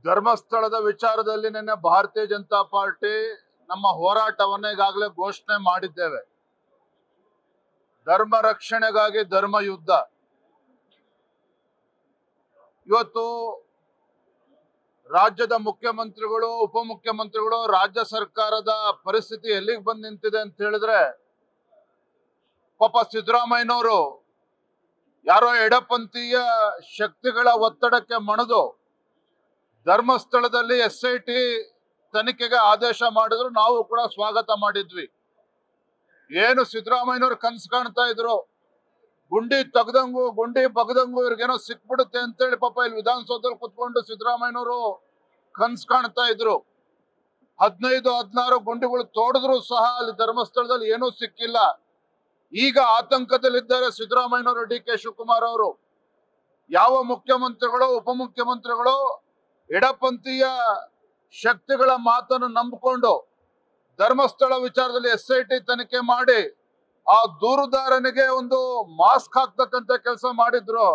ಧರ್ಮಸ್ಥಳದ ವಿಚಾರದಲ್ಲಿ ನಿನ್ನೆ ಭಾರತೀಯ ಜನತಾ ಪಾರ್ಟಿ ನಮ್ಮ ಹೋರಾಟವನ್ನ ಈಗಾಗಲೇ ಘೋಷಣೆ ಮಾಡಿದ್ದೇವೆ. ಧರ್ಮ ರಕ್ಷಣೆಗಾಗಿ ಧರ್ಮ ಯುದ್ಧ. ಇವತ್ತು ರಾಜ್ಯದ ಮುಖ್ಯಮಂತ್ರಿಗಳು, ಉಪಮುಖ್ಯಮಂತ್ರಿಗಳು, ರಾಜ್ಯ ಸರ್ಕಾರದ ಪರಿಸ್ಥಿತಿ ಎಲ್ಲಿಗೆ ಬಂದು ನಿಂತಿದೆ ಅಂತ ಹೇಳಿದ್ರೆ, ಪಾಪ ಸಿದ್ದರಾಮಯ್ಯನವರು ಯಾರೋ ಎಡಪಂಥೀಯ ಶಕ್ತಿಗಳ ಒತ್ತಡಕ್ಕೆ ಮಣಿದು ಧರ್ಮಸ್ಥಳದಲ್ಲಿ SIT ತನಿಖೆಗೆ ಆದೇಶ ಮಾಡಿದ್ರು. ನಾವು ಕೂಡ ಸ್ವಾಗತ ಮಾಡಿದ್ವಿ. ಏನು ಸಿದ್ದರಾಮಯ್ಯನವರು ಕನಸು ಕಾಣ್ತಾ ಇದ್ರು, ಗುಂಡಿ ತೆಗ್ದಂಗು ಗುಂಡಿ ಬಗ್ದಂಗು ಇವ್ರಿಗೇನೋ ಸಿಕ್ಬಿಡುತ್ತೆ ಅಂತೇಳಿ ಪಾಪ ಇಲ್ಲಿ ವಿಧಾನಸೌಧದಲ್ಲಿ ಕುತ್ಕೊಂಡು ಸಿದ್ದರಾಮಯ್ಯನವರು ಕನಸು ಕಾಣ್ತಾ ಇದ್ರು. 15-16 ಗುಂಡಿಗಳು ತೋಡಿದ್ರು ಸಹ ಅಲ್ಲಿ ಧರ್ಮಸ್ಥಳದಲ್ಲಿ ಏನೂ ಸಿಕ್ಕಿಲ್ಲ. ಈಗ ಆತಂಕದಲ್ಲಿದ್ದಾರೆ ಸಿದ್ದರಾಮಯ್ಯನವರು, DK ಶಿವಕುಮಾರ್ ಅವರು. ಯಾವ ಮುಖ್ಯಮಂತ್ರಿಗಳು, ಉಪಮುಖ್ಯಮಂತ್ರಿಗಳು ಎಡಪಂಥೀಯ ಶಕ್ತಿಗಳ ಮಾತನ್ನು ನಂಬಿಕೊಂಡು ಧರ್ಮಸ್ಥಳ ವಿಚಾರದಲ್ಲಿ SIT ತನಿಖೆ ಮಾಡಿ ಆ ದೂರುದಾರನಿಗೆ ಒಂದು ಮಾಸ್ಕ್ ಹಾಕ್ತಕ್ಕಂತ ಕೆಲಸ ಮಾಡಿದ್ರು.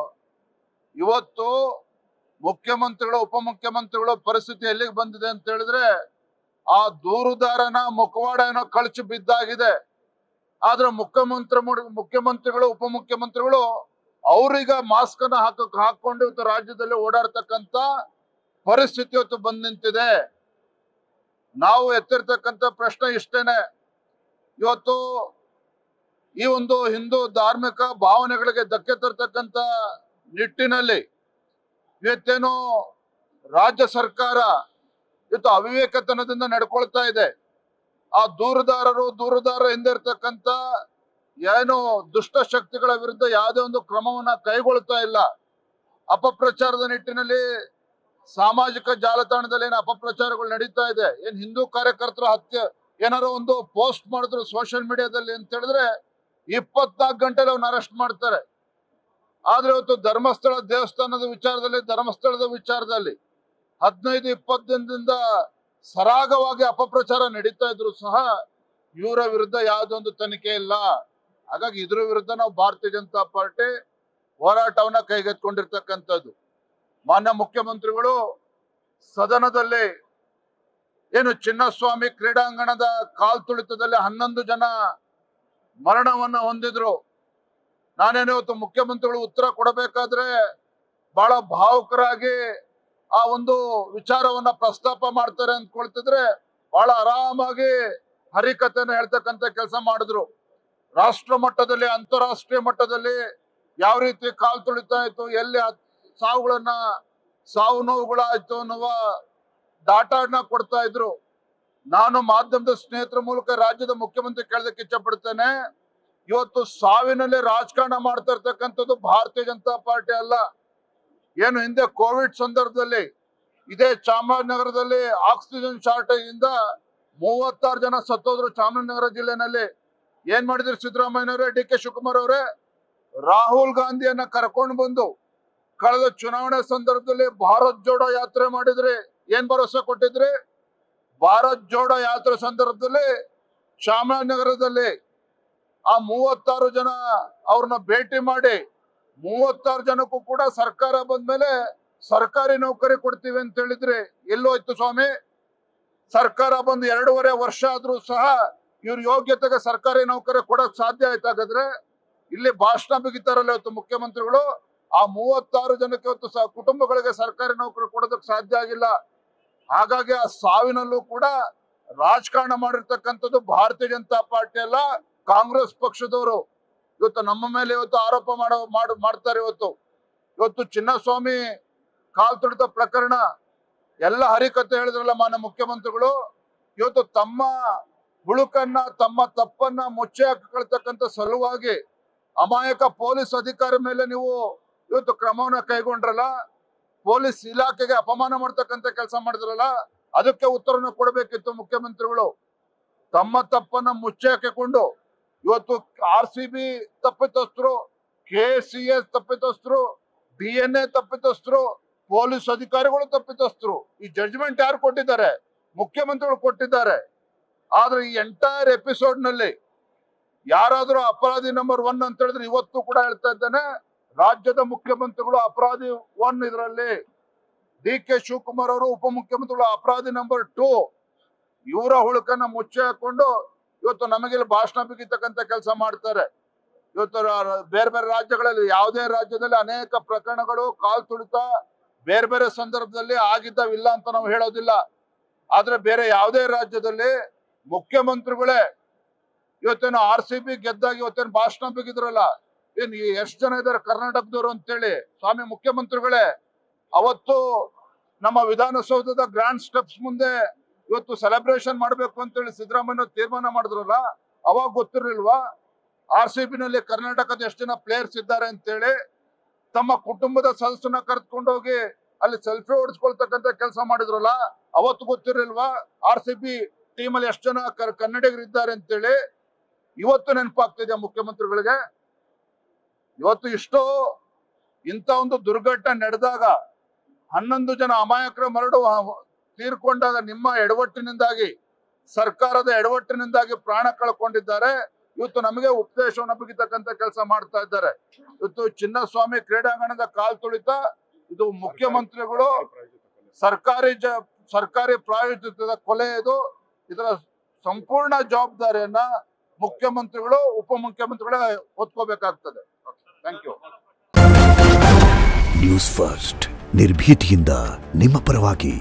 ಇವತ್ತು ಮುಖ್ಯಮಂತ್ರಿಗಳು, ಉಪಮುಖ್ಯಮಂತ್ರಿಗಳು ಪರಿಸ್ಥಿತಿ ಎಲ್ಲಿಗೆ ಬಂದಿದೆ ಅಂತ ಹೇಳಿದ್ರೆ, ಆ ದೂರುದಾರನ ಮುಖವಾಡ ಏನೋ ಕಳಚಿ ಬಿದ್ದಾಗಿದೆ. ಆದ್ರೆ ಮುಖ್ಯಮಂತ್ರಿಗಳು, ಉಪಮುಖ್ಯಮಂತ್ರಿಗಳು ಅವ್ರೀಗ ಮಾಸ್ಕ್ ಅನ್ನ ಹಾಕೊಂಡು ಇವತ್ತು ರಾಜ್ಯದಲ್ಲಿ ಓಡಾಡ್ತಕ್ಕಂತ ಪರಿಸ್ಥಿತಿ ಇವತ್ತು ಬಂದ್ ನಿಂತಿದೆ. ನಾವು ಎತ್ತಿರ್ತಕ್ಕಂಥ ಪ್ರಶ್ನೆ ಇಷ್ಟೇನೆ. ಇವತ್ತು ಈ ಒಂದು ಹಿಂದೂ ಧಾರ್ಮಿಕ ಭಾವನೆಗಳಿಗೆ ಧಕ್ಕೆ ತರ್ತಕ್ಕಂಥ ನಿಟ್ಟಿನಲ್ಲಿ ಇವತ್ತೇನು ರಾಜ್ಯ ಸರ್ಕಾರ ಇವತ್ತು ಅವಿವೇಕತನದಿಂದ ನಡ್ಕೊಳ್ತಾ ಇದೆ. ಆ ದೂರುದಾರ ಹಿಂದೆ ಇರ್ತಕ್ಕಂಥ ಏನು ದುಷ್ಟ ಶಕ್ತಿಗಳ ವಿರುದ್ಧ ಯಾವುದೇ ಒಂದು ಕ್ರಮವನ್ನ ಕೈಗೊಳ್ತಾ ಇಲ್ಲ. ಅಪಪ್ರಚಾರದ ನಿಟ್ಟಿನಲ್ಲಿ ಸಾಮಾಜಿಕ ಜಾಲತಾಣದಲ್ಲಿ ಏನು ಅಪಪ್ರಚಾರಗಳು ನಡೀತಾ ಇದೆ. ಏನ್ ಹಿಂದೂ ಕಾರ್ಯಕರ್ತರ ಹತ್ಯೆ ಏನಾರು ಒಂದು ಪೋಸ್ಟ್ ಮಾಡಿದ್ರು ಸೋಷಿಯಲ್ ಮೀಡಿಯಾದಲ್ಲಿ ಅಂತ ಹೇಳಿದ್ರೆ 24 ಗಂಟೆಲಿ ಅವ್ನ ಅರೆಸ್ಟ್ ಮಾಡ್ತಾರೆ. ಆದ್ರೆ ಇವತ್ತು ಧರ್ಮಸ್ಥಳ ದೇವಸ್ಥಾನದ ವಿಚಾರದಲ್ಲಿ, ಧರ್ಮಸ್ಥಳದ ವಿಚಾರದಲ್ಲಿ 15-20 ದಿನದಿಂದ ಸರಾಗವಾಗಿ ಅಪಪ್ರಚಾರ ನಡೀತಾ ಇದ್ರು ಸಹ ಇವರ ವಿರುದ್ಧ ಯಾವುದೊಂದು ತನಿಖೆ ಇಲ್ಲ. ಹಾಗಾಗಿ ಇದ್ರ ವಿರುದ್ಧ ನಾವು ಭಾರತೀಯ ಜನತಾ ಪಾರ್ಟಿ ಹೋರಾಟವನ್ನ ಕೈಗೆತ್ಕೊಂಡಿರ್ತಕ್ಕಂಥದ್ದು. ಮಾನ್ಯ ಮುಖ್ಯಮಂತ್ರಿಗಳು ಸದನದಲ್ಲಿ ಏನು ಚಿನ್ನಸ್ವಾಮಿ ಕ್ರೀಡಾಂಗಣದ ಕಾಲ್ತುಳಿತದಲ್ಲಿ 11 ಜನ ಮರಣವನ್ನ ಹೊಂದಿದ್ರು. ನಾನೇನು ಇವತ್ತು ಮುಖ್ಯಮಂತ್ರಿಗಳು ಉತ್ತರ ಕೊಡಬೇಕಾದ್ರೆ ಬಹಳ ಭಾವುಕರಾಗಿ ಆ ಒಂದು ವಿಚಾರವನ್ನ ಪ್ರಸ್ತಾಪ ಮಾಡ್ತಾರೆ ಅಂದ್ಕೊಳ್ತಿದ್ರೆ, ಬಹಳ ಆರಾಮಾಗಿ ಹರಿಕತೆಯನ್ನು ಹೇಳ್ತಕ್ಕಂಥ ಕೆಲಸ ಮಾಡಿದ್ರು. ರಾಷ್ಟ್ರ ಮಟ್ಟದಲ್ಲಿ, ಅಂತಾರಾಷ್ಟ್ರೀಯ ಮಟ್ಟದಲ್ಲಿ ಯಾವ ರೀತಿ ಕಾಲ್ ತುಳಿತಾ ಇತ್ತು, ಎಲ್ಲಿ ಸಾವು ನೋವುಗಳಾಯ್ತು ಅನ್ನುವ ಡಾಟಾನ ಕೊಡ್ತಾ ಇದ್ರು. ನಾನು ಮಾಧ್ಯಮದ ಸ್ನೇಹಿತರ ಮೂಲಕ ರಾಜ್ಯದ ಮುಖ್ಯಮಂತ್ರಿ ಕೇಳೋದಕ್ಕೆ ಇಚ್ಛೆ ಪಡ್ತೇನೆ. ಇವತ್ತು ಸಾವಿನಲ್ಲಿ ರಾಜಕಾರಣ ಮಾಡ್ತಾ ಇರ್ತಕ್ಕಂಥದ್ದು ಭಾರತೀಯ ಜನತಾ ಪಾರ್ಟಿ ಅಲ್ಲ. ಏನು ಹಿಂದೆ ಕೋವಿಡ್ ಸಂದರ್ಭದಲ್ಲಿ ಇದೇ ಚಾಮರಾಜನಗರದಲ್ಲಿ ಆಕ್ಸಿಜನ್ ಶಾರ್ಟೇಜ್ ಇಂದ 36 ಜನ ಸತ್ತೋದ್ರು ಚಾಮರಾಜನಗರ ಜಿಲ್ಲೆನಲ್ಲಿ. ಏನ್ ಮಾಡಿದ್ರಿ ಸಿದ್ದರಾಮಯ್ಯನವರೇ, DK ಶಿವಕುಮಾರ್ ಅವರೇ? ರಾಹುಲ್ ಗಾಂಧಿಯನ್ನ ಕರ್ಕೊಂಡು ಬಂದು ಕಳೆದ ಚುನಾವಣೆ ಸಂದರ್ಭದಲ್ಲಿ ಭಾರತ್ ಜೋಡೋ ಯಾತ್ರೆ ಮಾಡಿದ್ರಿ. ಏನ್ ಭರವಸೆ ಕೊಟ್ಟಿದ್ರಿ? ಭಾರತ್ ಜೋಡೋ ಯಾತ್ರೆ ಸಂದರ್ಭದಲ್ಲಿ ಚಾಮರಾಜನಗರದಲ್ಲಿ ಆ 36 ಜನ ಅವ್ರನ್ನ ಭೇಟಿ ಮಾಡಿ 36 ಜನಕ್ಕೂ ಕೂಡ ಸರ್ಕಾರ ಬಂದ್ಮೇಲೆ ಸರ್ಕಾರಿ ನೌಕರಿ ಕೊಡ್ತೀವಿ ಅಂತ ಹೇಳಿದ್ರಿ. ಎಲ್ಲೋಯ್ತು ಸ್ವಾಮಿ? ಸರ್ಕಾರ ಬಂದು 2.5 ವರ್ಷ ಆದ್ರೂ ಸಹ ಇವ್ರ ಯೋಗ್ಯತೆಗೆ ಸರ್ಕಾರಿ ನೌಕರಿ ಕೊಡಕ್ ಸಾಧ್ಯ ಆಯ್ತಾಗಾದ್ರೆ? ಇಲ್ಲಿ ಭಾಷಣ ಬಿಗಿತಾರಲ್ಲ ಇವತ್ತು ಮುಖ್ಯಮಂತ್ರಿಗಳು. ಆ 36 ಜನಕ್ಕೆ ಇವತ್ತು ಕುಟುಂಬಗಳಿಗೆ ಸರ್ಕಾರಿ ನೌಕರಿ ಕೊಡೋದಕ್ಕೆ ಸಾಧ್ಯ ಆಗಿಲ್ಲ. ಹಾಗಾಗಿ ಆ ಸಾವಿನಲ್ಲೂ ಕೂಡ ರಾಜಕಾರಣ ಮಾಡಿರ್ತಕ್ಕಂಥದ್ದು ಭಾರತೀಯ ಜನತಾ ಪಾರ್ಟಿ ಅಲ್ಲ, ಕಾಂಗ್ರೆಸ್ ಪಕ್ಷದವರು. ಇವತ್ತು ನಮ್ಮ ಮೇಲೆ ಇವತ್ತು ಆರೋಪ ಮಾಡ್ತಾರೆ. ಇವತ್ತು ಚಿನ್ನಸ್ವಾಮಿ ಕಾಲ್ ತುಳಿತ ಪ್ರಕರಣ ಎಲ್ಲ ಹರಿಕತೆ ಹೇಳಿದ್ರಲ್ಲ ಮಾನ್ಯ ಮುಖ್ಯಮಂತ್ರಿಗಳು. ಇವತ್ತು ತಮ್ಮ ಹುಳುಕನ್ನ, ತಮ್ಮ ತಪ್ಪನ್ನ ಮುಚ್ಚಿ ಹಾಕಿಕೊಳ್ತಕ್ಕಂಥ ಸಲುವಾಗಿ ಅಮಾಯಕ ಪೊಲೀಸ್ ಅಧಿಕಾರಿ ಮೇಲೆ ನೀವು ಇವತ್ತು ಕ್ರಮವನ್ನ ಕೈಗೊಂಡ್ರಲ್ಲ, ಪೊಲೀಸ್ ಇಲಾಖೆಗೆ ಅಪಮಾನ ಮಾಡ್ತಕ್ಕಂಥ ಕೆಲಸ ಮಾಡಿದ್ರಲ್ಲ, ಅದಕ್ಕೆ ಉತ್ತರನ ಕೊಡಬೇಕಿತ್ತು ಮುಖ್ಯಮಂತ್ರಿಗಳು. ತಮ್ಮ ತಪ್ಪನ್ನ ಮುಚ್ಚಿ ಹಾಕಿಕೊಂಡು ಇವತ್ತು RCB ತಪ್ಪಿತಸ್ಥರು, KCS ತಪ್ಪಿತಸ್ಥರು, DNA ತಪ್ಪಿತಸ್ಥರು, ಪೊಲೀಸ್ ಅಧಿಕಾರಿಗಳು ತಪ್ಪಿತಸ್ಥರು. ಈ ಜಡ್ಜ್ಮೆಂಟ್ ಯಾರು ಕೊಟ್ಟಿದ್ದಾರೆ? ಮುಖ್ಯಮಂತ್ರಿಗಳು ಕೊಟ್ಟಿದ್ದಾರೆ. ಆದ್ರೆ ಈ ಎಂಟೈರ್ ಎಪಿಸೋಡ್ ನಲ್ಲಿ ಯಾರಾದ್ರೂ ಅಪರಾಧಿ ನಂಬರ್ 1 ಅಂತ ಹೇಳಿದ್ರೆ ಇವತ್ತು ಕೂಡ ಹೇಳ್ತಾ ಇದ್ದೇನೆ, ರಾಜ್ಯದ ಮುಖ್ಯಮಂತ್ರಿಗಳು ಅಪರಾಧಿ 1 ಇದರಲ್ಲಿ. DK ಶಿವಕುಮಾರ್ ಅವರು ಉಪಮುಖ್ಯಮಂತ್ರಿಗಳು ಅಪರಾಧಿ ನಂಬರ್ 2. ಇವರ ಹುಳುಕನ್ನ ಮುಚ್ಚಿ ಹಾಕೊಂಡು ಇವತ್ತು ನಮಗೆ ಭಾಷಣ ಬಿಗಿತಕ್ಕಂತ ಕೆಲಸ ಮಾಡ್ತಾರೆ. ಇವತ್ತು ಬೇರೆ ಬೇರೆ ರಾಜ್ಯಗಳಲ್ಲಿ, ಯಾವುದೇ ರಾಜ್ಯದಲ್ಲಿ ಅನೇಕ ಪ್ರಕರಣಗಳು ಕಾಲ್ ತುಳಿತ ಬೇರೆ ಬೇರೆ ಸಂದರ್ಭದಲ್ಲಿ ಆಗಿದ್ದಾವಿಲ್ಲ ಅಂತ ನಾವು ಹೇಳೋದಿಲ್ಲ. ಆದ್ರೆ ಬೇರೆ ಯಾವುದೇ ರಾಜ್ಯದಲ್ಲಿ ಮುಖ್ಯಮಂತ್ರಿಗಳೇ ಇವತ್ತೇನು RCB ಗೆದ್ದಾಗ ಇವತ್ತೇನು ಭಾಷಣ ಬಿಗಿದ್ರಲ್ಲ, ಏನ್ ಎಷ್ಟು ಜನ ಇದ್ದಾರೆ ಕರ್ನಾಟಕದವರು ಅಂತೇಳಿ. ಸ್ವಾಮಿ ಮುಖ್ಯಮಂತ್ರಿಗಳೇ, ಅವತ್ತು ನಮ್ಮ ವಿಧಾನಸೌಧದ ಗ್ರ್ಯಾಂಡ್ ಸ್ಟೆಪ್ಸ್ ಮುಂದೆ ಇವತ್ತು ಸೆಲೆಬ್ರೇಷನ್ ಮಾಡ್ಬೇಕು ಅಂತೇಳಿ ಸಿದ್ದರಾಮಯ್ಯ ತೀರ್ಮಾನ ಮಾಡಿದ್ರಲ್ಲ, ಅವಾಗ ಗೊತ್ತಿರ್ಲಿಲ್ವಾ RCB ನಲ್ಲಿ ಕರ್ನಾಟಕದ ಎಷ್ಟು ಜನ ಪ್ಲೇಯರ್ಸ್ ಇದ್ದಾರೆ ಅಂತೇಳಿ? ತಮ್ಮ ಕುಟುಂಬದ ಸದಸ್ಯನ ಕರೆದುಕೊಂಡೋಗಿ ಅಲ್ಲಿ ಸೆಲ್ಫಿ ಹೊಡಿಸ್ಕೊಳ್ತಕ್ಕಂತ ಕೆಲಸ ಮಾಡಿದ್ರಲ್ಲ, ಅವತ್ತು ಗೊತ್ತಿರಲಿಲ್ವಾ RCB ಟೀಮ್ ಅಲ್ಲಿ ಎಷ್ಟು ಜನ ಕನ್ನಡಿಗರು ಇದ್ದಾರೆ ಅಂತೇಳಿ? ಇವತ್ತು ನೆನಪಾಗ್ತಿದೆ ಮುಖ್ಯಮಂತ್ರಿಗಳಿಗೆ. ಇವತ್ತು ಇಷ್ಟೋ ಇಂಥ ಒಂದು ದುರ್ಘಟನೆ ನಡೆದಾಗ 11 ಜನ ಅಮಾಯಕರ ಮರಳು ತೀರ್ಕೊಂಡಾಗ ನಿಮ್ಮ ಎಡವಟ್ಟಿನಿಂದಾಗಿ, ಸರ್ಕಾರದ ಎಡವಟ್ಟಿನಿಂದಾಗಿ ಪ್ರಾಣ ಕಳ್ಕೊಂಡಿದ್ದಾರೆ. ಇವತ್ತು ನಮಗೆ ಉಪದೇಶವನ್ನು ಬಿಗಿತಕ್ಕಂತ ಕೆಲಸ ಮಾಡ್ತಾ ಇದ್ದಾರೆ. ಇವತ್ತು ಚಿನ್ನಸ್ವಾಮಿ ಕ್ರೀಡಾಂಗಣದ ಕಾಲ್ ತುಳಿತ, ಇದು ಮುಖ್ಯಮಂತ್ರಿಗಳು ಸರ್ಕಾರಿ ಪ್ರಾಯೋಜಿತದ ಕೊಲೆ. ಇದರ ಸಂಪೂರ್ಣ ಜವಾಬ್ದಾರಿಯನ್ನ ಮುಖ್ಯಮಂತ್ರಿಗಳು ಉಪಮುಖ್ಯಮಂತ್ರಿಗಳೇ ಹೊತ್ಕೋಬೇಕಾಗ್ತದೆ. Thank you. ನ್ಯೂಸ್ ಫಸ್ಟ್, ನಿರ್ಭೀತಿಯಿಂದ ನಿಮ್ಮ ಪರವಾಗಿ.